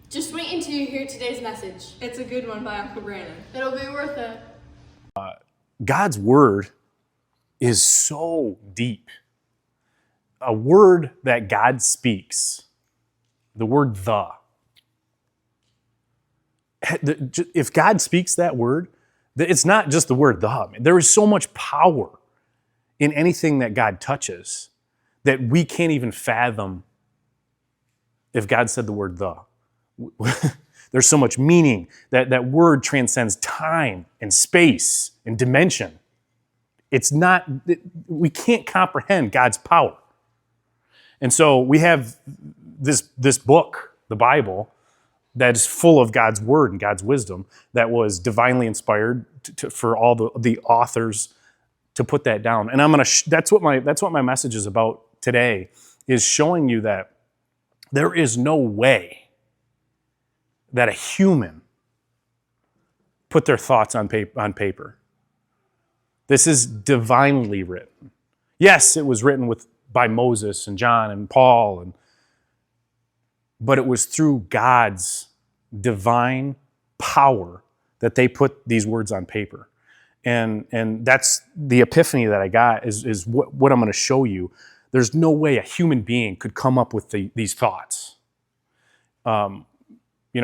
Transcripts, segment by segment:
Just wait until you hear today's message. It's a good one by Uncle Brandon. It'll be worth it. God's word is so deep. A word that God speaks, the word the. If God speaks that word, it's not just the word the. There is so much power in anything that God touches that we can't even fathom if God said the word the. There's so much meaning. That word transcends time and space and dimension. We can't comprehend God's power. And so we have this book, the Bible, that is full of God's word and God's wisdom that was divinely inspired for all the authors to put that down. And that's what my message is about today, is showing you that there is no way that a human put their thoughts on paper. This is divinely written. Yes, it was written by Moses and John and Paul, but it was through God's divine power that they put these words on paper. And that's the epiphany that I got is what I'm going to show you. There's no way a human being could come up with these thoughts.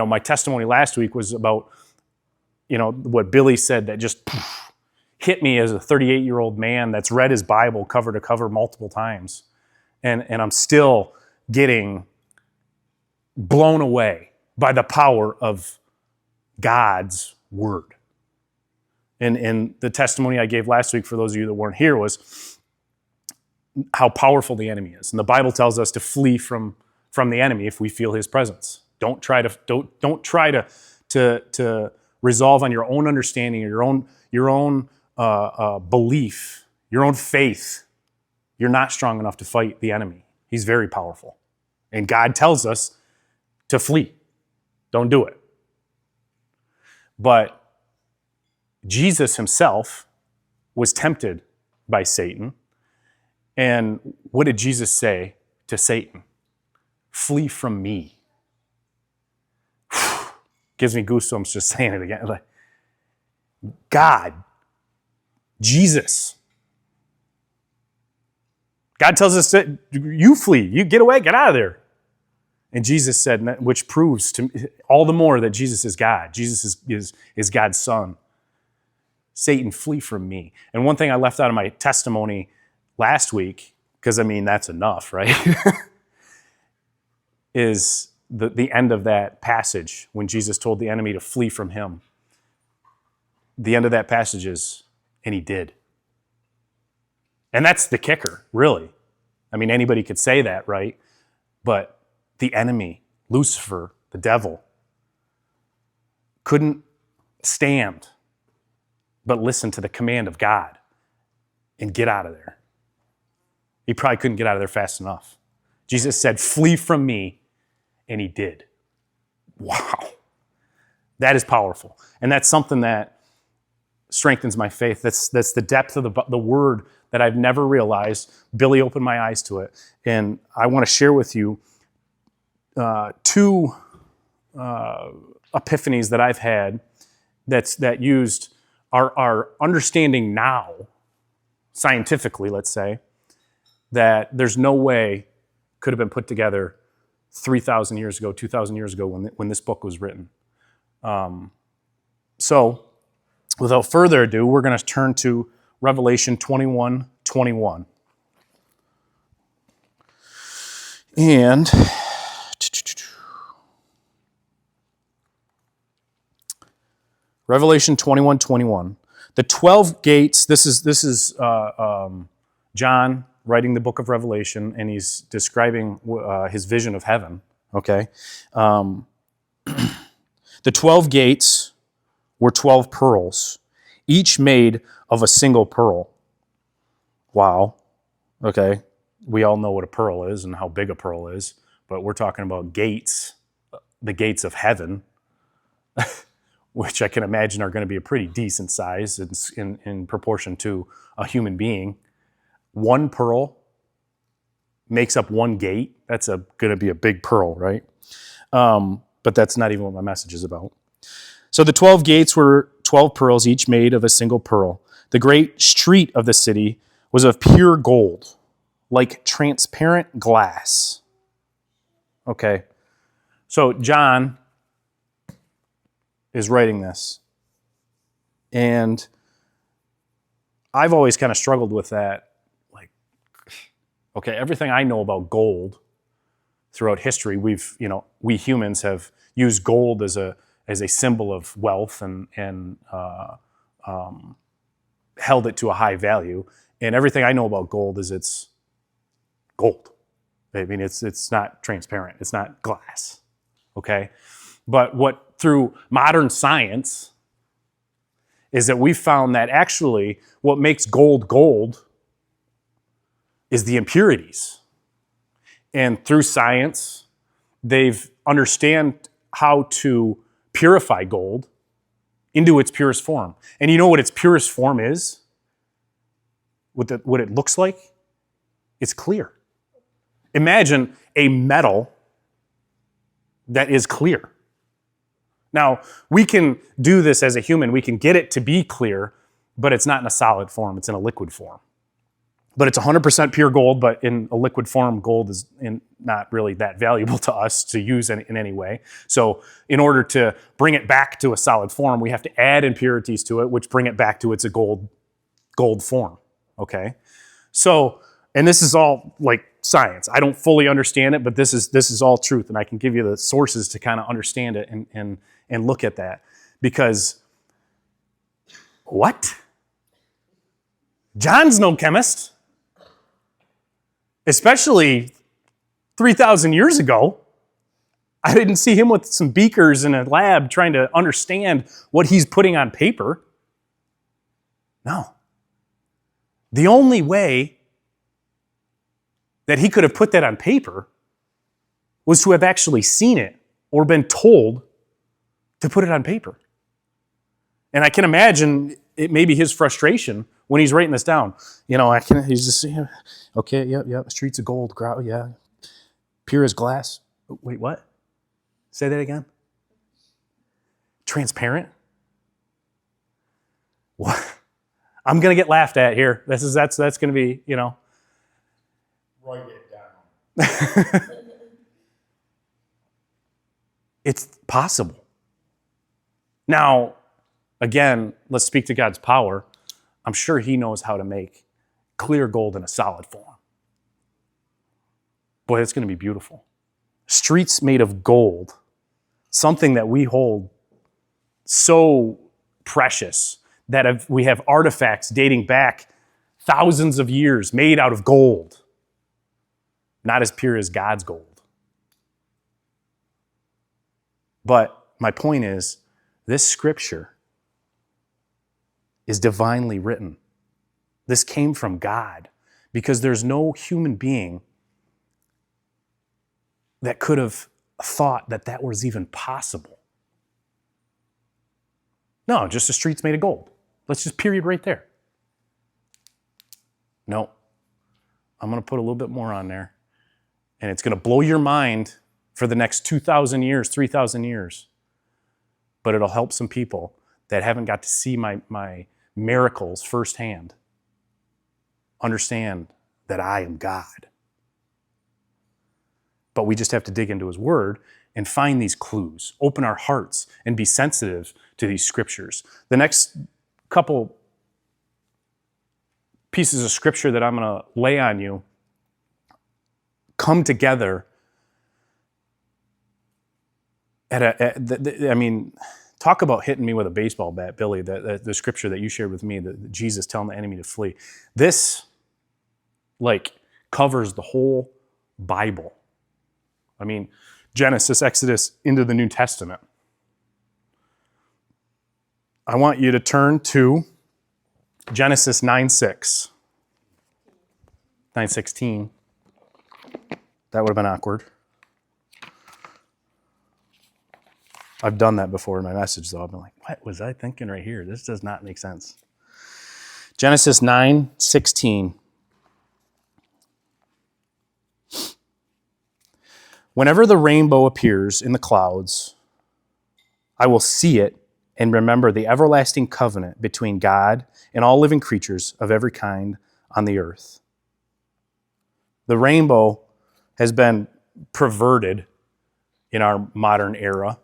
My testimony last week was about, what Billy said that just hit me as a 38-year-old man that's read his Bible cover to cover multiple times. And I'm still getting blown away by the power of God's word. And the testimony I gave last week, for those of you that weren't here, was how powerful the enemy is. And the Bible tells us to flee from the enemy if we feel his presence. Don't try to resolve on your own understanding or your own belief, your own faith. You're not strong enough to fight the enemy. He's very powerful. And God tells us to flee. Don't do it. But Jesus himself was tempted by Satan. And what did Jesus say to Satan? Flee from me. Gives me goosebumps just saying it again. Like, God, Jesus. God tells us that you flee, you get away, get out of there. And Jesus said, which proves to me all the more that Jesus is God. Jesus is God's son. Satan, flee from me. And one thing I left out of my testimony last week, because that's enough, right? is the end of that passage when Jesus told the enemy to flee from him. The end of that passage is, and he did. And that's the kicker, really. Anybody could say that, right? But the enemy, Lucifer, the devil, couldn't stand but listen to the command of God and get out of there. He probably couldn't get out of there fast enough. Jesus said, flee from me, and he did. Wow. That is powerful. And that's something that strengthens my faith. That's the depth of the word that I've never realized. Billy opened my eyes to it. And I want to share with you two epiphanies that I've had that used our understanding now, scientifically, let's say, that there's no way could have been put together 3,000 years ago, 2,000 years ago when this book was written. So, without further ado, we're going to turn to Revelation 21:21. And Revelation 21:21. The 12 gates, this is John writing the book of Revelation, and he's describing his vision of heaven, okay? The 12 gates were 12 pearls, each made of a single pearl. Wow, okay. We all know what a pearl is and how big a pearl is, but we're talking about gates, the gates of heaven, which I can imagine are going to be a pretty decent size in proportion to a human being. One pearl makes up one gate. That's going to be a big pearl, right? but that's not even what my message is about. So the 12 gates were 12 pearls, each made of a single pearl. The great street of the city was of pure gold, like transparent glass. Okay, so John is writing this, and I've always kind of struggled with that. Like, okay, everything I know about gold throughout history, we humans have used gold as a symbol of wealth and held it to a high value. And everything I know about gold is it's gold. I mean, it's not transparent. It's not glass. Okay, but what through modern science is that we found that actually what makes gold gold is the impurities. And through science, they've understand how to purify gold into its purest form. And you know what its purest form is? What it looks like? It's clear. Imagine a metal that is clear. Now, we can do this as a human. We can get it to be clear, but it's not in a solid form. It's in a liquid form. But it's 100% pure gold, but in a liquid form, gold is not really that valuable to us to use in any way. So in order to bring it back to a solid form, we have to add impurities to it, which bring it back to its gold form, okay? So, and this is all like science. I don't fully understand it, but this is all truth, and I can give you the sources to kind of understand it and look at that. Because, what? John's no chemist. Especially 3,000 years ago. I didn't see him with some beakers in a lab trying to understand what he's putting on paper. No. The only way that he could have put that on paper was to have actually seen it or been told to put it on paper. And I can imagine it may be his frustration when he's writing this down. He's just saying, okay, yep, streets of gold, yeah, pure as glass. Wait, what? Say that again. Transparent? What? I'm gonna get laughed at here. That's gonna be, Write it down. It's possible. Now, again, let's speak to God's power. I'm sure he knows how to make clear gold in a solid form. Boy, that's going to be beautiful. Streets made of gold, something that we hold so precious that we have artifacts dating back thousands of years made out of gold, not as pure as God's gold. But my point is, this scripture is divinely written. This came from God because there's no human being that could have thought that was even possible. No, just the streets made of gold. Let's just period right there. No, I'm going to put a little bit more on there, and it's going to blow your mind for the next 2,000 years, 3,000 years. But it'll help some people that haven't got to see my miracles firsthand understand that I am God. But we just have to dig into his word and find these clues, open our hearts, and be sensitive to these scriptures. The next couple pieces of scripture that I'm going to lay on you come together talk about hitting me with a baseball bat, Billy, the scripture that you shared with me, that Jesus telling the enemy to flee. This, covers the whole Bible. I mean, Genesis, Exodus, into the New Testament. I want you to turn to Genesis 9:6. 9:16. That would have been awkward. I've done that before in my message, though. I've been like, what was I thinking right here? This does not make sense. Genesis 9:16. Whenever the rainbow appears in the clouds, I will see it and remember the everlasting covenant between God and all living creatures of every kind on the earth. The rainbow has been perverted in our modern era,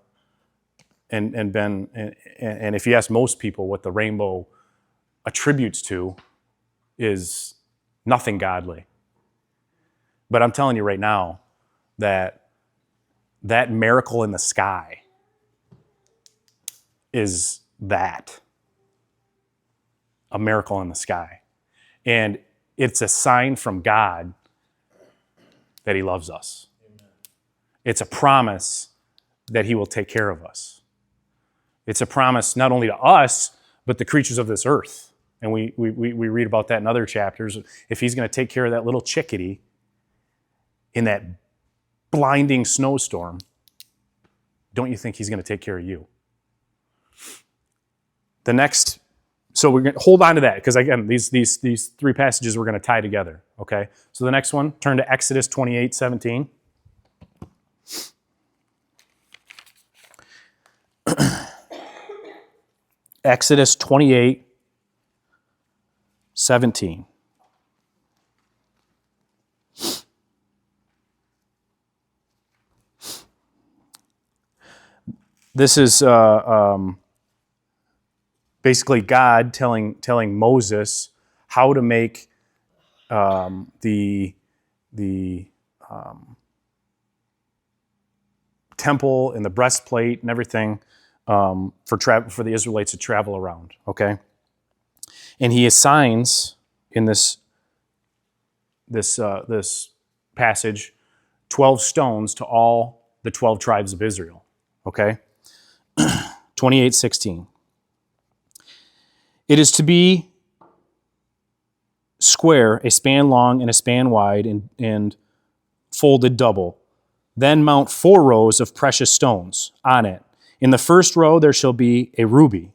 and if you ask most people what the rainbow attributes to is nothing godly. But I'm telling you right now that miracle in the sky is a miracle in the sky. And it's a sign from God that he loves us. Amen. It's a promise that he will take care of us. It's a promise not only to us, but the creatures of this earth. And we read about that in other chapters. If he's going to take care of that little chickadee in that blinding snowstorm, don't you think he's going to take care of you? The next, so we're going to hold on to that, because again, these three passages we're going to tie together, okay? So the next one, turn to Exodus 28:17. Exodus 28:17. This is basically God telling Moses how to make the temple and the breastplate and everything for the Israelites to travel around. Okay, and he assigns in this passage 12 stones to all the 12 tribes of Israel. Okay, 28:16. It is to be square, a span long and a span wide, and folded double. Then mount 4 rows of precious stones on it. In the first row there shall be a ruby,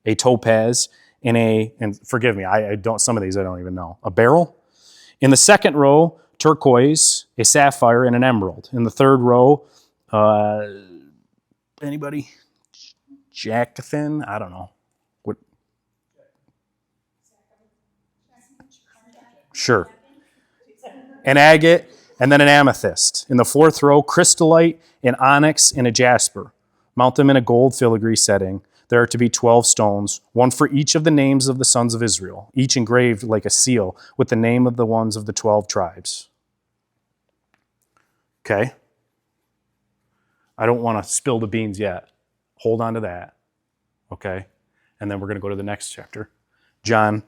a topaz, and forgive me, I don't. Some of these I don't even know. A beryl. In the second row, turquoise, a sapphire, and an emerald. In the third row, anybody? Jacathan? I don't know. What? Sure. An agate, and then an amethyst. In the fourth row, crystallite, an onyx, and a jasper. Mount them in a gold filigree setting. There are to be 12 stones, one for each of the names of the sons of Israel, each engraved like a seal with the name of the ones of the 12 tribes. Okay? I don't want to spill the beans yet. Hold on to that. Okay? And then we're going to go to the next chapter. John.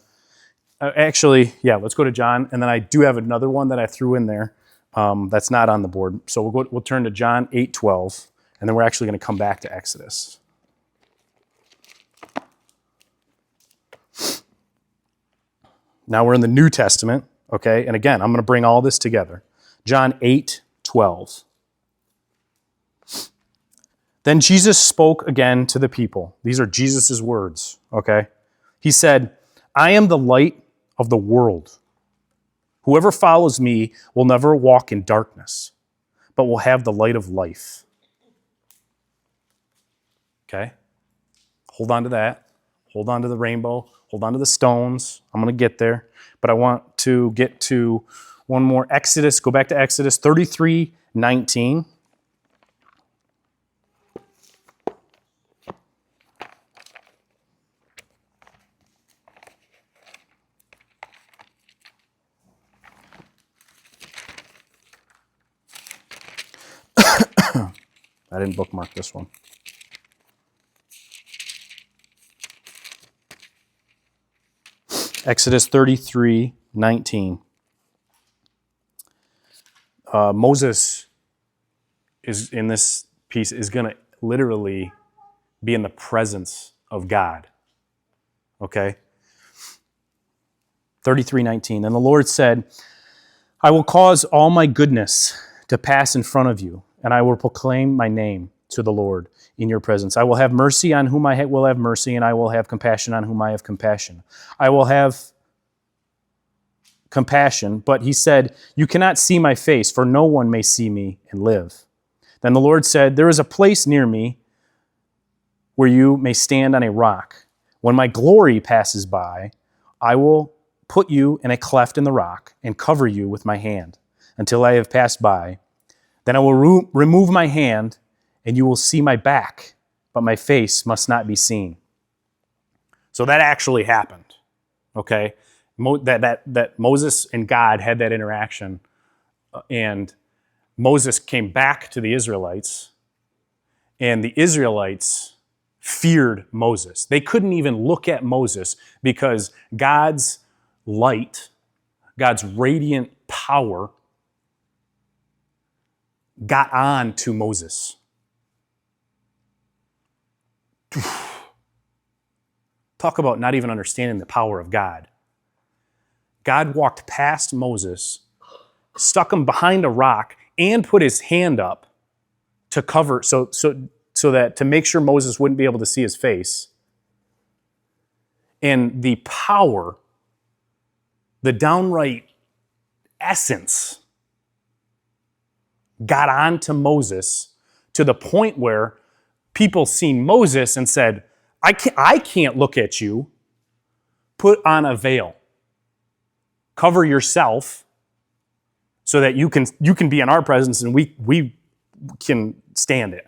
Let's go to John. And then I do have another one that I threw in there that's not on the board. So we'll turn to John 8:12. And then we're actually going to come back to Exodus. Now we're in the New Testament, okay? And again, I'm going to bring all this together. John 8:12. Then Jesus spoke again to the people. These are Jesus' words, okay? He said, I am the light of the world. Whoever follows me will never walk in darkness, but will have the light of life. Okay? Hold on to that. Hold on to the rainbow. Hold on to the stones. I'm going to get there. But I want to get to one more. Go back to Exodus 33:19. I didn't bookmark this one. Exodus 33:19. Moses is in this piece is going to literally be in the presence of God. Okay? 33:19. And the Lord said, I will cause all my goodness to pass in front of you, and I will proclaim my name to the Lord in your presence. I will have mercy on whom I will have mercy, and I will have compassion on whom I have compassion. I will have compassion, but he said, "You cannot see my face, for no one may see me and live." Then the Lord said, "There is a place near me where you may stand on a rock. When my glory passes by, I will put you in a cleft in the rock and cover you with my hand until I have passed by. Then I will remove my hand, and you will see my back, but my face must not be seen." So that actually happened, okay? That Moses and God had that interaction, and Moses came back to the Israelites, and the Israelites feared Moses. They couldn't even look at Moses because God's light, God's radiant power got on to Moses. Talk about not even understanding the power of God. God walked past Moses, stuck him behind a rock, and put his hand up to cover, so that to make sure Moses wouldn't be able to see his face. And the power, the downright essence, got onto Moses to the point where people seen Moses and said, I can't look at you. Put on a veil. Cover yourself so that you can be in our presence and we can stand it.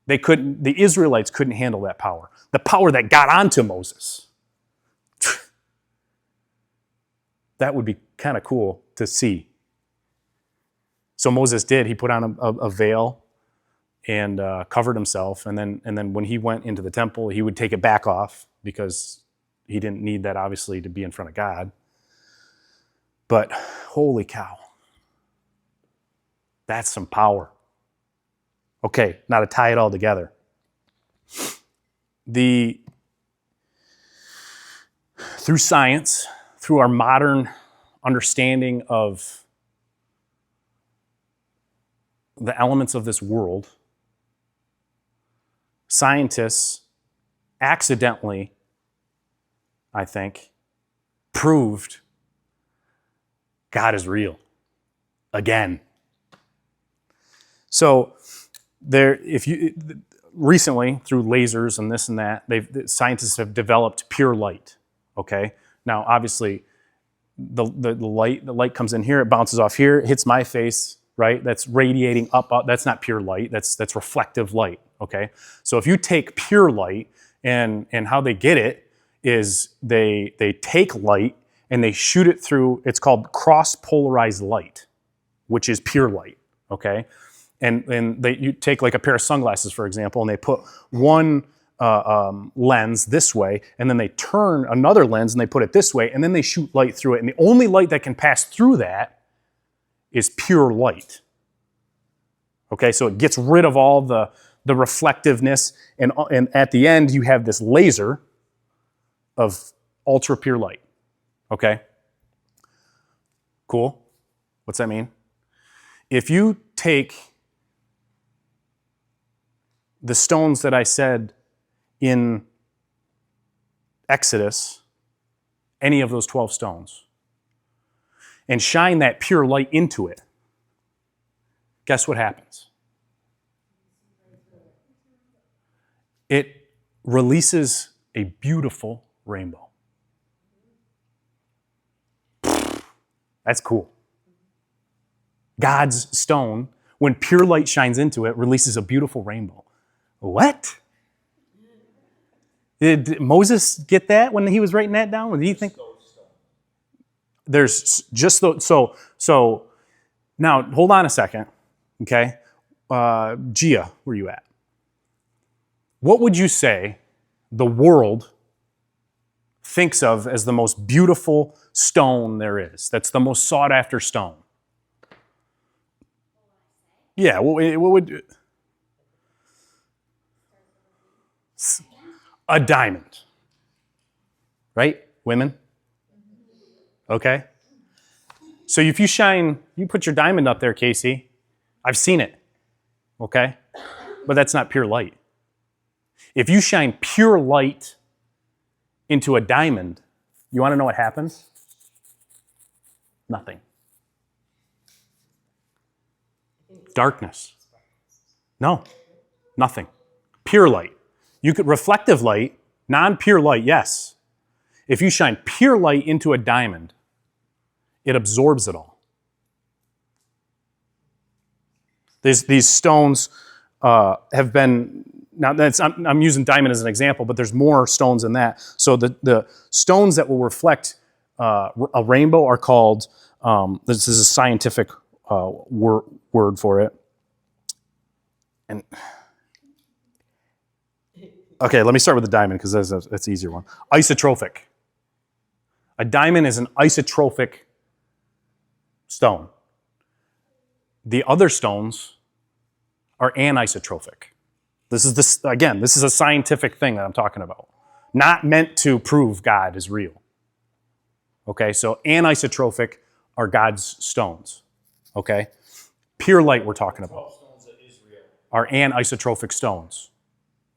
The Israelites couldn't handle that power. The power that got onto Moses. That would be kind of cool to see. So Moses did. He put on a veil and covered himself. And then when he went into the temple, he would take it back off because he didn't need that, obviously, to be in front of God. But holy cow. That's some power. Okay, now to tie it all together. Through science, through our modern understanding of the elements of this world, scientists accidentally, I think, proved God is real again. So recently through lasers and this and that, scientists have developed pure light. Okay, now obviously the light comes in here, it bounces off here, it hits my face, right? That's radiating up. That's not pure light. That's reflective light. Okay, so if you take pure light and how they get it is they take light and they shoot it through. It's called cross-polarized light, which is pure light. Okay. And you take like a pair of sunglasses, for example, and they put one lens this way, and then they turn another lens and they put it this way, and then they shoot light through it. And the only light that can pass through that is pure light. Okay, so it gets rid of all the reflectiveness, and at the end you have this laser of ultra pure light. Okay? Cool. What's that mean? If you take the stones that I said in Exodus, any of those 12 stones, and shine that pure light into it, guess what happens? It releases a beautiful rainbow. That's cool. God's stone, when pure light shines into it, releases a beautiful rainbow. What? Did Moses get that when he was writing that down? Or do you think there's just so now hold on a second, okay? Gia, where you at? What would you say the world thinks of as the most beautiful stone there is? That's the most sought after stone. Yeah, what would a diamond, right? Women? Okay. So if you put your diamond up there, Casey, I've seen it, okay? But that's not pure light. If you shine pure light into a diamond, you want to know what happens? Nothing. Darkness. No, nothing. Pure light. You could reflective light, non-pure light, yes. If you shine pure light into a diamond, it absorbs it all. These stones have been, now I'm using diamond as an example, but there's more stones than that. So the stones that will reflect a rainbow are called, this is a scientific word for it. And okay, let me start with the diamond because that's the easier one. Isotrophic. A diamond is an isotrophic stone. The other stones are anisotrophic. This is a scientific thing that I'm talking about. Not meant to prove God is real. Okay, so anisotrophic are God's stones. Okay? Pure light we're talking about are anisotrophic stones.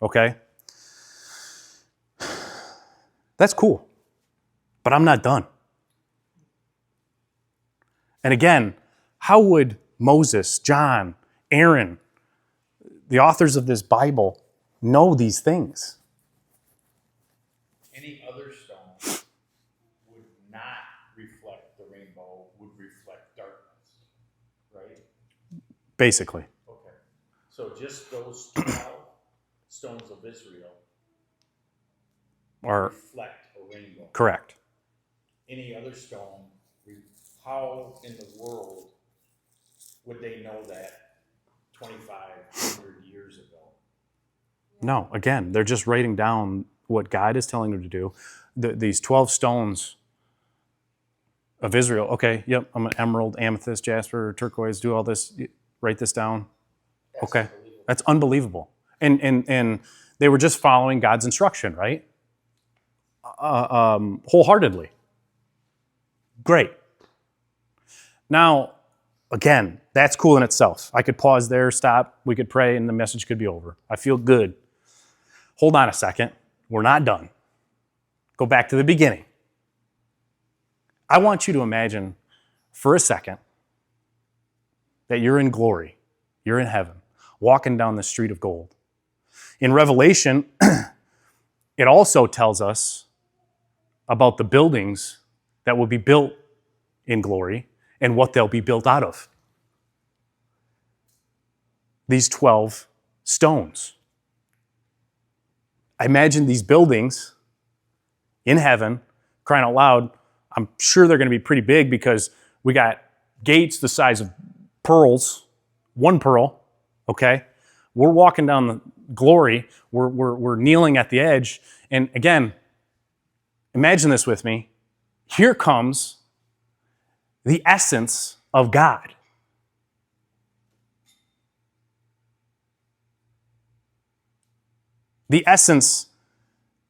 Okay? That's cool. But I'm not done. And again, how would Moses, John, Aaron, the authors of this Bible, know these things? Any other stone would not reflect the rainbow, would reflect darkness, right? Basically. Okay. So just those 12 stones of Israel Or reflect a rainbow. correct. Any other stone, how in the world would they know that 2,500 years ago? No, again, they're just writing down what God is telling them to do. These 12 stones of Israel, okay, yep, I'm an emerald, amethyst, jasper, turquoise, do all this, write this down. Okay, that's unbelievable. And they were just following God's instruction, right? Wholeheartedly. Great. Now, again, that's cool in itself. I could pause there, stop, we could pray, and the message could be over. I feel good. Hold on a second. We're not done. Go back to the beginning. I want you to imagine for a second that you're in glory. You're in heaven, walking down the street of gold. In Revelation, it also tells us about the buildings that will be built in glory and what they'll be built out of. These 12 stones. I imagine these buildings in heaven, crying out loud. I'm sure they're going to be pretty big because we got gates the size of pearls, one pearl, okay? We're walking down the glory. We're kneeling at the edge. And again, imagine this with me. Here comes the essence of God. The essence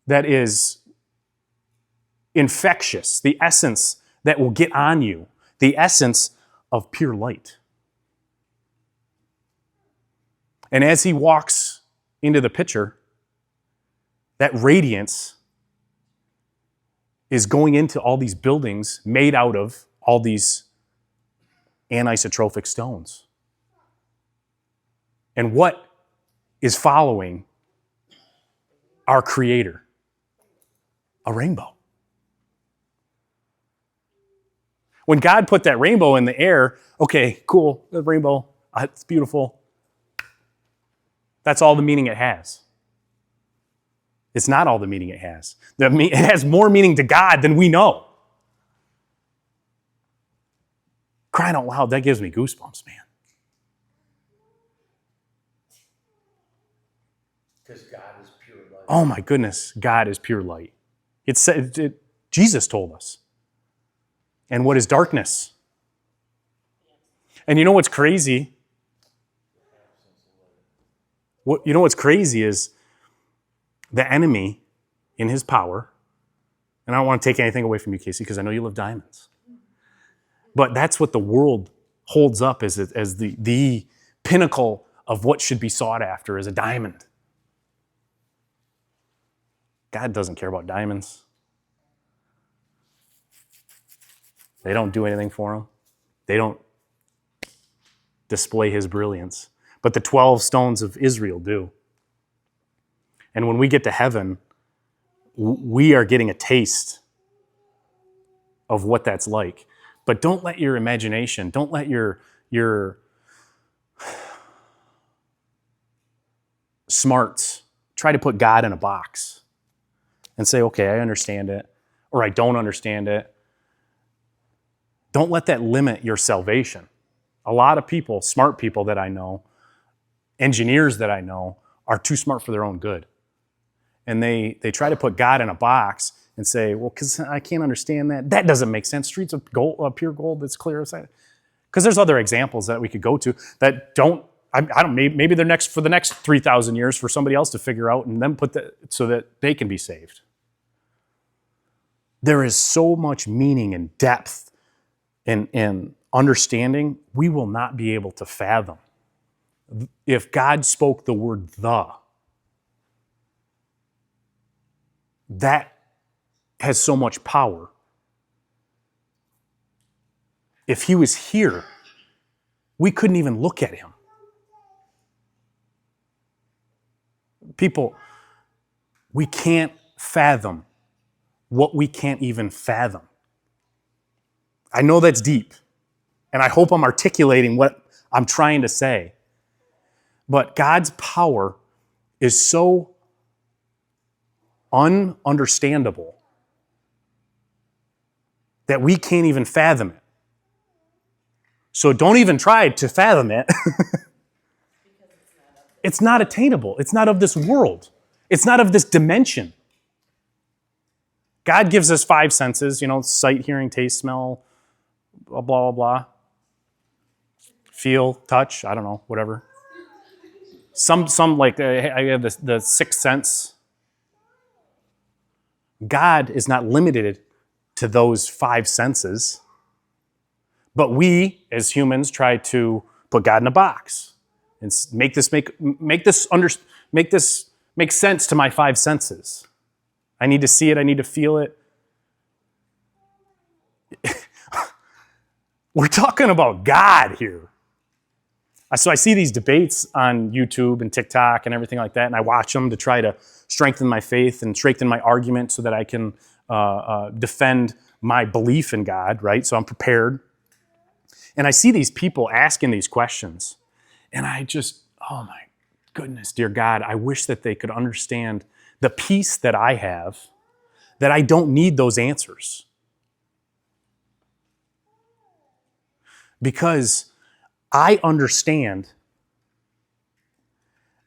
that is infectious, the essence that will get on you, the essence of pure light. And as he walks into the picture, that radiance is going into all these buildings made out of all these anisotrophic stones. And what is following our Creator? A rainbow. When God put that rainbow in the air, okay, cool, the rainbow, it's beautiful. That's all the meaning it has. It's not all the meaning it has. It has more meaning to God than we know. Crying out loud, that gives me goosebumps, man. Because God is pure light. Oh my goodness, God is pure light. Jesus told us. And what is darkness? And you know what's crazy? What's crazy is the enemy in his power, and I don't want to take anything away from you, Casey, because I know you love diamonds. But that's what the world holds up as the pinnacle of what should be sought after is a diamond. God doesn't care about diamonds. They don't do anything for him. They don't display his brilliance. But the 12 stones of Israel do. And when we get to heaven, we are getting a taste of what that's like. But don't let your imagination, don't let your smarts try to put God in a box and say, okay, I understand it, or I don't understand it. Don't let that limit your salvation. A lot of people, smart people that I know, engineers that I know, are too smart for their own good. And they try to put God in a box and say, well, because I can't understand that. That doesn't make sense. Streets of gold, pure gold that's clear. Because there's other examples that we could go to that don't, I don't, maybe they're next for the next 3,000 years for somebody else to figure out and then put that so that they can be saved. There is so much meaning and depth and understanding we will not be able to fathom. If God spoke the word that has so much power. If he was here, we couldn't even look at him. People, we can't fathom what we can't even fathom. I know that's deep, and I hope I'm articulating what I'm trying to say. But God's power is so ununderstandable that we can't even fathom it. So don't even try to fathom it. It's not attainable. It's not of this world. It's not of this dimension. God gives us 5 senses, sight, hearing, taste, smell, blah, blah, blah. Feel, touch, I don't know, whatever. Some like, I have the 6th sense. God is not limited to those 5 senses. But we, as humans, try to put God in a box and make this make sense to my 5 senses. I need to see it. I need to feel it. We're talking about God here. So I see these debates on YouTube and TikTok and everything like that, and I watch them to try to strengthen my faith and strengthen my argument so that I can defend my belief in God, right? So I'm prepared. And I see these people asking these questions, and I just, oh my goodness, dear God, I wish that they could understand the peace that I have, that I don't need those answers. Because I understand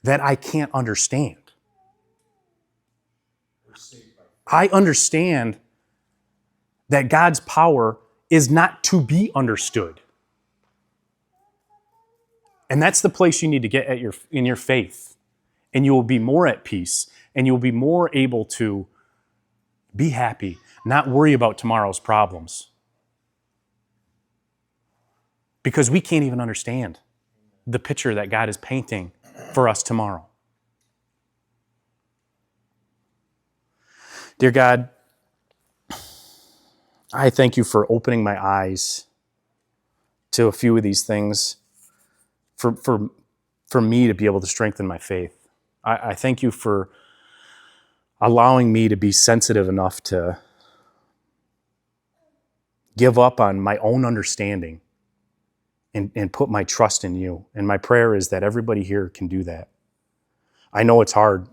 that I can't understand. I understand that God's power is not to be understood. And that's the place you need to get in your faith. And you will be more at peace, and you'll be more able to be happy, not worry about tomorrow's problems. Because we can't even understand the picture that God is painting for us tomorrow. Dear God, I thank you for opening my eyes to a few of these things for me to be able to strengthen my faith. I thank you for allowing me to be sensitive enough to give up on my own understanding and put my trust in you. And my prayer is that everybody here can do that. I know it's hard.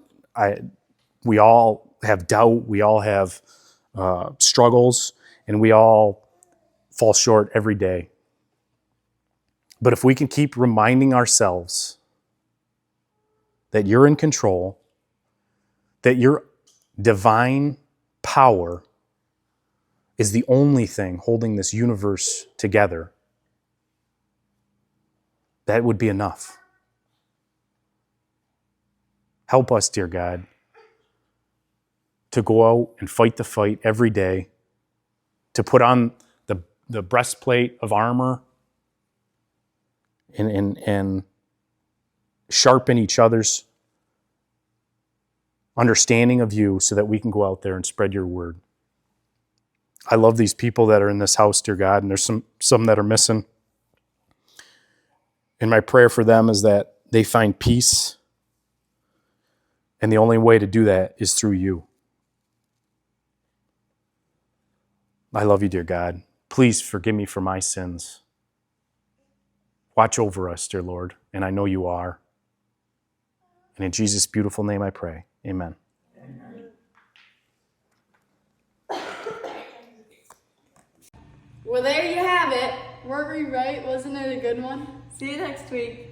We all have doubt. We all have struggles, and we all fall short every day. But if we can keep reminding ourselves that you're in control, that your divine power is the only thing holding this universe together, that would be enough. Help us, dear God, to go out and fight the fight every day, to put on the breastplate of armor and sharpen each other's understanding of you so that we can go out there and spread your word. I love these people that are in this house, dear God, and there's some that are missing. And my prayer for them is that they find peace. And the only way to do that is through you. I love you, dear God. Please forgive me for my sins. Watch over us, dear Lord, and I know you are. And in Jesus' beautiful name I pray. Amen. Well, there you have it. Weren't we right? Wasn't it a good one? See you next week.